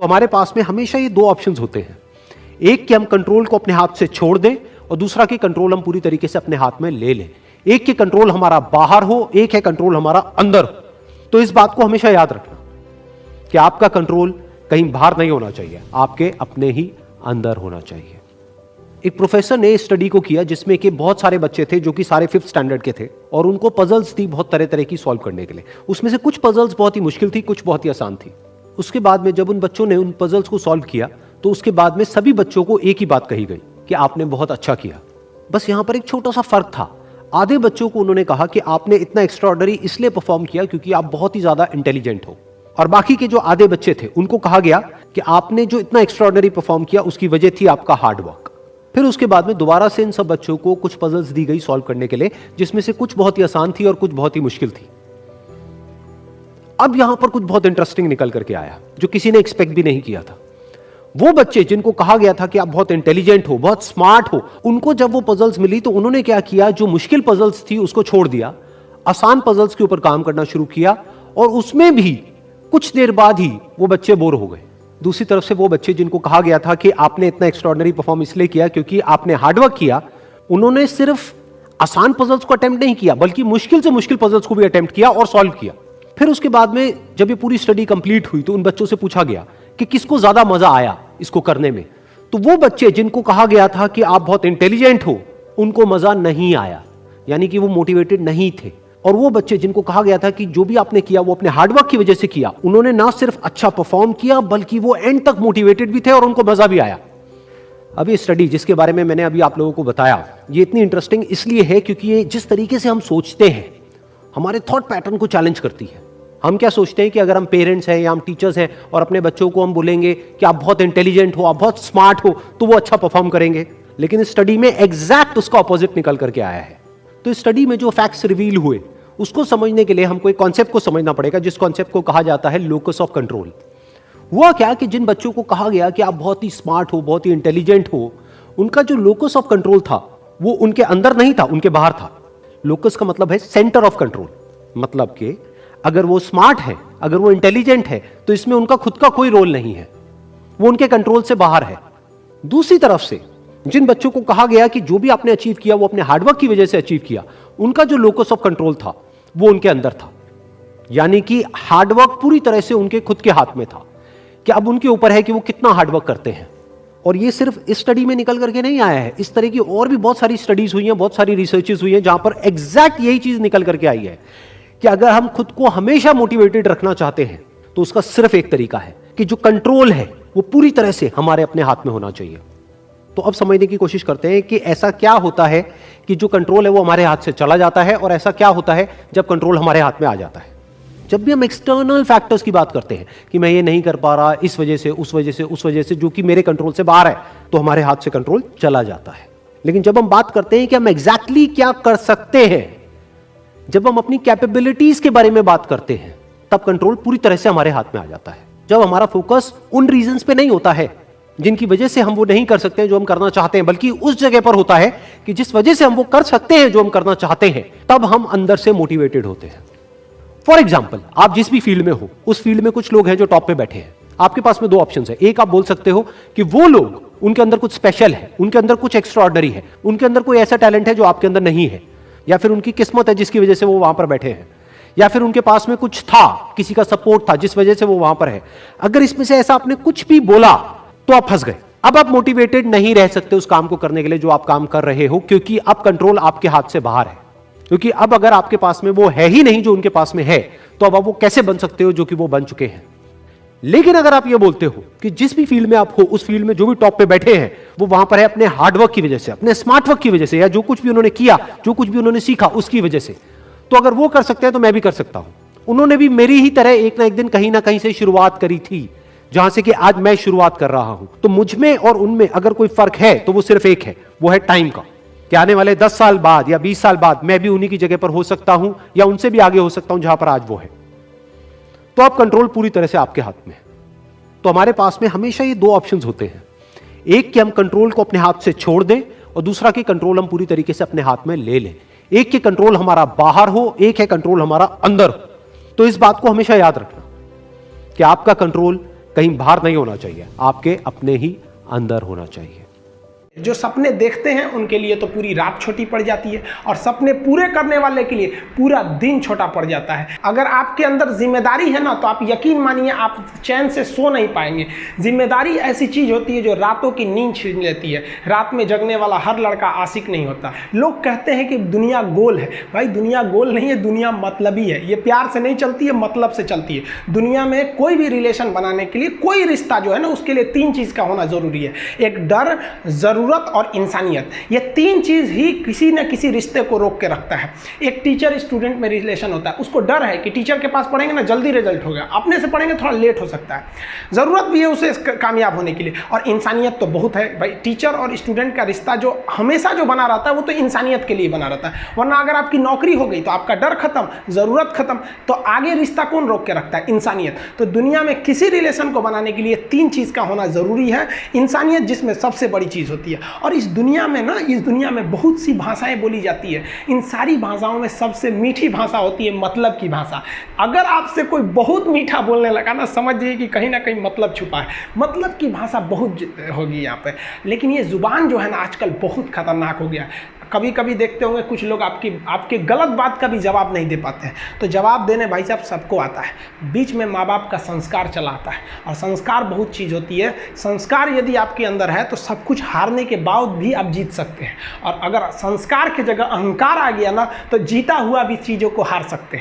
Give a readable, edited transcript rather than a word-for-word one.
तो हमारे पास में हमेशा ये दो ऑप्शंस होते हैं, एक कि हम कंट्रोल को अपने हाथ से छोड़ दें और दूसरा कि कंट्रोल हम पूरी तरीके से अपने हाथ में ले लें। एक कि कंट्रोल हमारा बाहर हो, एक है कंट्रोल हमारा अंदर हो। तो इस बात को हमेशा याद रखना कि आपका कंट्रोल कहीं बाहर नहीं होना चाहिए, आपके अपने ही अंदर होना चाहिए। एक प्रोफेसर ने स्टडी को किया जिसमें कि बहुत सारे बच्चे थे जो कि सारे 5th स्टैंडर्ड के थे और उनको पजल्स थी बहुत तरह तरह की सॉल्व करने के लिए। उसमें से कुछ पजल्स बहुत ही मुश्किल थी, कुछ बहुत ही आसान थी। उसके बाद में जब उन बच्चों ने उन पजल्स को सॉल्व किया तो उसके बाद में सभी बच्चों को एक ही बात कही गई कि आपने बहुत अच्छा किया। बस यहां पर एक छोटा सा फर्क था। आधे बच्चों को उन्होंने कहा कि आपने इतना एक्स्ट्राऑर्डिनरी इसलिए परफॉर्म किया क्योंकि आप बहुत ही ज्यादा इंटेलिजेंट हो, और बाकी के जो आधे बच्चे थे उनको कहा गया कि आपने जो इतना एक्स्ट्राऑर्डिनरी परफॉर्म किया उसकी वजह थी आपका हार्ड वर्क। फिर उसके बाद में दोबारा से इन सब बच्चों को कुछ पजल्स दी गई सॉल्व करने के लिए, जिसमें से कुछ बहुत ही आसान थी और कुछ बहुत ही मुश्किल थी। अब यहां पर कुछ बहुत इंटरेस्टिंग निकल करके आया जो किसी ने एक्सपेक्ट भी नहीं किया था। वो बच्चे जिनको कहा गया था कि आप बहुत इंटेलिजेंट हो, बहुत स्मार्ट हो, उनको जब वो पजल्स मिली तो उन्होंने क्या किया, जो मुश्किल पजल्स थी उसको छोड़ दिया, आसान पजल्स के ऊपर काम करना शुरू किया, और उसमें भी कुछ देर बाद ही वो बच्चे बोर हो गए। दूसरी तरफ से वो बच्चे जिनको कहा गया था कि आपने इतना एक्स्ट्राऑर्डिनरी परफॉर्म इसलिए किया क्योंकि आपने हार्डवर्क किया, उन्होंने सिर्फ आसान पजल्स को अटेम्प्ट नहीं किया बल्कि मुश्किल से मुश्किल पजल्स को भी अटेम्प्ट किया और सॉल्व किया। फिर उसके बाद में जब ये पूरी स्टडी कंप्लीट हुई तो उन बच्चों से पूछा गया कि किसको ज्यादा मजा आया इसको करने में। तो वो बच्चे जिनको कहा गया था कि आप बहुत इंटेलिजेंट हो, उनको मजा नहीं आया, यानी कि वो मोटिवेटेड नहीं थे। और वो बच्चे जिनको कहा गया था कि जो भी आपने किया वो अपने हार्डवर्क की वजह से किया, उन्होंने ना सिर्फ अच्छा परफॉर्म किया बल्कि वो एंड तक मोटिवेटेड भी थे और उनको मजा भी आया। अब ये स्टडी जिसके बारे में मैंने अभी आप लोगों को बताया, ये इतनी इंटरेस्टिंग इसलिए है क्योंकि ये जिस तरीके से हम सोचते हैं हमारे थॉट पैटर्न को चैलेंज करती है। हम क्या सोचते हैं कि अगर हम पेरेंट्स हैं या हम टीचर्स हैं और अपने बच्चों को हम बोलेंगे कि आप बहुत इंटेलिजेंट हो, आप बहुत स्मार्ट हो, तो वो अच्छा परफॉर्म करेंगे। लेकिन इस स्टडी में एग्जैक्ट उसका ऑपोजिट निकल करके आया है। तो इस स्टडी में जो फैक्ट्स रिवील हुए उसको समझने के लिए हमको एक कॉन्सेप्ट को समझना पड़ेगा, जिस कॉन्सेप्ट को कहा जाता है लोकस ऑफ कंट्रोल। हुआ क्या कि जिन बच्चों को कहा गया कि आप बहुत ही स्मार्ट हो, बहुत ही इंटेलिजेंट हो, उनका जो लोकस ऑफ कंट्रोल था वो उनके अंदर नहीं था, उनके बाहर था। लोकस का मतलब है सेंटर ऑफ कंट्रोल, मतलब कि अगर वो स्मार्ट है, अगर वो इंटेलिजेंट है तो इसमें उनका खुद का कोई रोल नहीं है, वो उनके कंट्रोल से बाहर है। दूसरी तरफ से जिन बच्चों को कहा गया कि जो भी आपने अचीव किया वो अपने हार्डवर्क की वजह से अचीव किया, उनका जो लोकस ऑफ कंट्रोल था वो उनके अंदर था, यानी कि हार्डवर्क पूरी तरह से उनके खुद के हाथ में था कि अब उनके ऊपर है कि वो कितना हार्डवर्क करते हैं। और ये सिर्फ इस स्टडी में निकल करके नहीं आया है, इस तरह की और भी बहुत सारी स्टडीज हुई हैं, बहुत सारी रिसर्चेस हुई हैं जहां पर एग्जैक्ट यही चीज निकल करके आई है कि अगर हम खुद को हमेशा मोटिवेटेड रखना चाहते हैं तो उसका सिर्फ एक तरीका है कि जो कंट्रोल है वो पूरी तरह से हमारे अपने हाथ में होना चाहिए। तो अब समझने की कोशिश करते हैं कि ऐसा क्या होता है कि जो कंट्रोल है वो हमारे हाथ से चला जाता है, और ऐसा क्या होता है जब कंट्रोल हमारे हाथ में आ जाता है। जब भी हम एक्सटर्नल फैक्टर्स की बात करते हैं कि मैं ये नहीं कर पा रहा इस वजह से, उस वजह से, उस वजह से, जो कि मेरे कंट्रोल से बाहर है, तो हमारे हाथ से कंट्रोल चला जाता है। लेकिन जब हम बात करते हैं कि हम एग्जैक्टली क्या कर सकते हैं, जब हम अपनी कैपेबिलिटीज के बारे में बात करते हैं, तब कंट्रोल पूरी तरह से हमारे हाथ में आ जाता है। जब हमारा फोकस उन रीजंस पे नहीं होता है जिनकी वजह से हम वो नहीं कर सकते हैं जो हम करना चाहते हैं, बल्कि उस जगह पर होता है कि जिस वजह से हम वो कर सकते हैं जो हम करना चाहते हैं, तब हम अंदर से मोटिवेटेड होते हैं। फॉर एग्जाम्पल, आप जिस भी फील्ड में हो उस फील्ड में कुछ लोग हैं जो टॉप पे बैठे हैं। आपके पास में दो ऑप्शन है। एक, आप बोल सकते हो कि वो लोग, उनके अंदर कुछ स्पेशल है, उनके अंदर कुछ एक्स्ट्राऑर्डिनरी है, उनके अंदर कोई ऐसा टैलेंट है जो आपके अंदर नहीं है, या फिर उनकी किस्मत है जिसकी वजह से वो वहां पर बैठे हैं, या फिर उनके पास में कुछ था, किसी का सपोर्ट था जिस वजह से वो वहां पर है। अगर इसमें से ऐसा आपने कुछ भी बोला तो आप फंस गए। अब आप मोटिवेटेड नहीं रह सकते उस काम को करने के लिए जो आप काम कर रहे हो, क्योंकि अब कंट्रोल आपके हाथ से बाहर है। क्योंकि अब अगर आपके पास में वो है ही नहीं जो उनके पास में है, तो अब आप वो कैसे बन सकते हो जो कि वो बन चुके हैं। लेकिन अगर आप ये बोलते हो कि जिस भी फील्ड में आप हो उस फील्ड में जो भी टॉप पे बैठे हैं वो वहां पर है अपने हार्डवर्क की वजह से, अपने स्मार्ट वर्क की वजह से, या जो कुछ भी उन्होंने किया, जो कुछ भी उन्होंने सीखा उसकी वजह से, तो अगर वो कर सकते हैं तो मैं भी कर सकता हूं। उन्होंने भी मेरी ही तरह एक ना एक दिन कहीं ना कहीं से शुरुआत करी थी, जहां से कि आज मैं शुरुआत कर रहा हूं। तो मुझ में और उनमें अगर कोई फर्क है तो वो सिर्फ एक है, वो है टाइम का, कि आने वाले 10 साल बाद या 20 साल बाद मैं भी उन्हीं की जगह पर हो सकता हूं या उनसे भी आगे हो सकता हूं जहां पर आज वो है। तो अब कंट्रोल पूरी तरह से आपके हाथ में है। तो हमारे पास में हमेशा ये दो ऑप्शंस होते हैं, एक कि हम कंट्रोल को अपने हाथ से छोड़ दें और दूसरा कि कंट्रोल हम पूरी तरीके से अपने हाथ में ले लें। एक कि कंट्रोल हमारा बाहर हो, एक है कंट्रोल हमारा अंदर हो। तो इस बात को हमेशा याद रखना कि आपका कंट्रोल कहीं बाहर नहीं होना चाहिए, आपके अपने ही अंदर होना चाहिए। जो सपने देखते हैं उनके लिए तो पूरी रात छोटी पड़ जाती है, और सपने पूरे करने वाले के लिए पूरा दिन छोटा पड़ जाता है। अगर आपके अंदर जिम्मेदारी है ना, तो आप यकीन मानिए आप चैन से सो नहीं पाएंगे। जिम्मेदारी ऐसी चीज़ होती है जो रातों की नींद छीन लेती है। रात में जगने वाला हर लड़का आशिक नहीं होता। लोग कहते हैं कि दुनिया गोल है, भाई दुनिया गोल नहीं है, दुनिया मतलबी है। ये प्यार से नहीं चलती है, मतलब से चलती है। दुनिया में कोई भी रिलेशन बनाने के लिए, कोई रिश्ता जो है ना, उसके लिए 3 चीज़ का होना ज़रूरी है। एक डर, ज़रूरत और इंसानियत। ये 3 चीज ही किसी न किसी रिश्ते को रोक के रखता है। एक टीचर स्टूडेंट में रिलेशन होता है, उसको डर है कि टीचर के पास पढ़ेंगे ना जल्दी रिजल्ट होगा, अपने से पढ़ेंगे थोड़ा लेट हो सकता है। ज़रूरत भी है उसे कामयाब होने के लिए, और इंसानियत तो बहुत है भाई। टीचर और स्टूडेंट का रिश्ता जो हमेशा जो बना रहता है वो तो इंसानियत के लिए बना रहता है। वरना अगर आपकी नौकरी हो गई तो आपका डर खत्म, ज़रूरत खत्म, तो आगे रिश्ता कौन रोक के रखता है? इंसानियत। तो दुनिया में किसी रिलेशन को बनाने के लिए 3 चीज़ का होना ज़रूरी है। इंसानियत जिसमें सबसे बड़ी चीज़ होती है। और इस दुनिया में ना, इस दुनिया में बहुत सी भाषाएं बोली जाती है। इन सारी भाषाओं में सबसे मीठी भाषा होती है मतलब की भाषा। अगर आपसे कोई बहुत मीठा बोलने लगा ना, समझिए कि कहीं ना कहीं मतलब छुपा है। मतलब की भाषा बहुत होगी यहाँ पे। लेकिन ये जुबान जो है ना आजकल बहुत खतरनाक हो गया। कभी कभी देखते होंगे कुछ लोग आपके गलत बात का भी जवाब नहीं दे पाते हैं। तो जवाब देने भाई साहब सबको आता है। बीच में माँ बाप का संस्कार चला आता है, और संस्कार बहुत चीज़ होती है। संस्कार यदि आपके अंदर है तो सब कुछ हारने के बाद भी आप जीत सकते हैं, और अगर संस्कार की जगह अहंकार आ गया ना, तो जीता हुआ भी चीज़ों को हार सकते हैं।